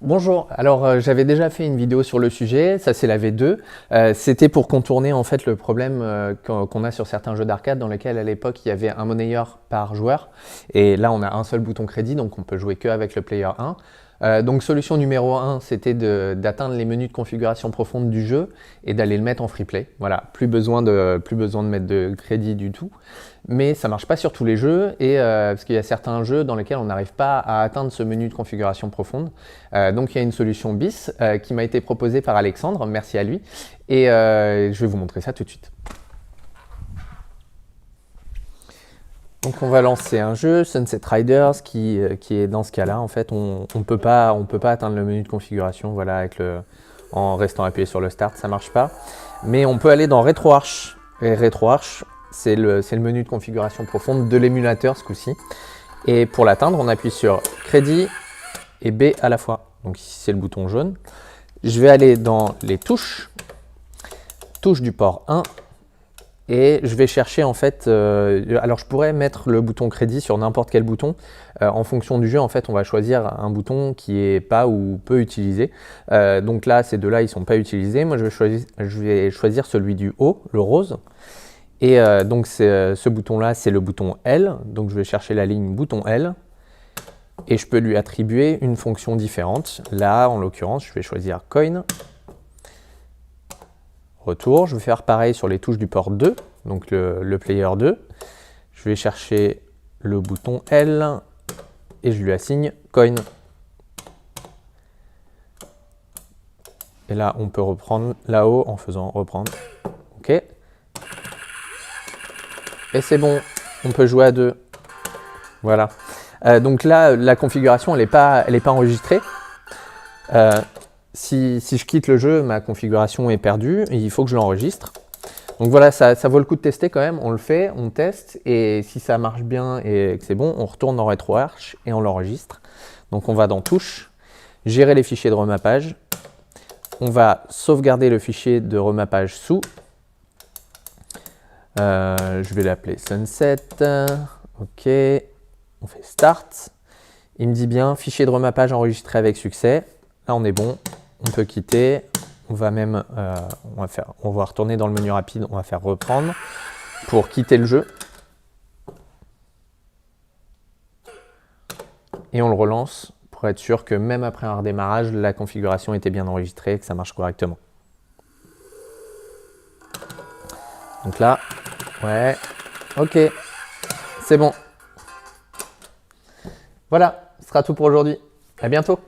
Bonjour, alors j'avais déjà fait une vidéo sur le sujet, ça c'est la V2. C'était pour contourner en fait le problème qu'on a sur certains jeux d'arcade dans lesquels à l'époque il y avait un monnayeur par joueur. Et là on a un seul bouton crédit, donc on peut jouer que avec le player 1. Donc solution numéro 1, c'était d'atteindre les menus de configuration profonde du jeu et d'aller le mettre en free play. Voilà, plus besoin de mettre de crédit du tout. Mais ça marche pas sur tous les jeux, et parce qu'il y a certains jeux dans lesquels on n'arrive pas à atteindre ce menu de configuration profonde. Donc il y a une solution bis qui m'a été proposée par Alexandre, merci à lui, et je vais vous montrer ça tout de suite. Donc on va lancer un jeu, Sunset Riders, qui est dans ce cas-là. En fait, on peut pas atteindre le menu de configuration, voilà, en restant appuyé sur le Start, ça marche pas. Mais on peut aller dans RetroArch. Et RetroArch, c'est le menu de configuration profonde de l'émulateur ce coup-ci. Et pour l'atteindre, on appuie sur Crédit et B à la fois. Donc ici, c'est le bouton jaune. Je vais aller dans les touches, touche du port 1. Et je vais chercher en fait, alors je pourrais mettre le bouton crédit sur n'importe quel bouton. En fonction du jeu, en fait, on va choisir un bouton qui est pas ou peu utilisé. Donc là, ces deux-là, ils sont pas utilisés. Moi, je vais choisir celui du haut, le rose. Et donc ce bouton-là, c'est le bouton L. Donc je vais chercher la ligne bouton L. Et je peux lui attribuer une fonction différente. Là, en l'occurrence, je vais choisir coin. Retour, je vais faire pareil sur les touches du port 2, donc le player 2. Je vais chercher le bouton L et je lui assigne coin. Et là, on peut reprendre là-haut en faisant reprendre. OK. Et c'est bon, on peut jouer à deux. Voilà. Donc là, la configuration, elle n'est pas enregistrée. Si je quitte le jeu, ma configuration est perdue et il faut que je l'enregistre. Donc voilà, ça vaut le coup de tester quand même. On le fait, on teste, et si ça marche bien et que c'est bon, on retourne dans RetroArch et on l'enregistre. Donc on va dans Touches, gérer les fichiers de remappage. On va sauvegarder le fichier de remappage sous. Je vais l'appeler Sunset. OK. On fait Start. Il me dit bien fichier de remappage enregistré avec succès. Là, on est bon. On peut quitter, on va même, on va retourner dans le menu rapide, on va faire reprendre pour quitter le jeu. Et on le relance pour être sûr que même après un redémarrage, la configuration était bien enregistrée et que ça marche correctement. Donc là, ouais, ok, c'est bon. Voilà, ce sera tout pour aujourd'hui. À bientôt.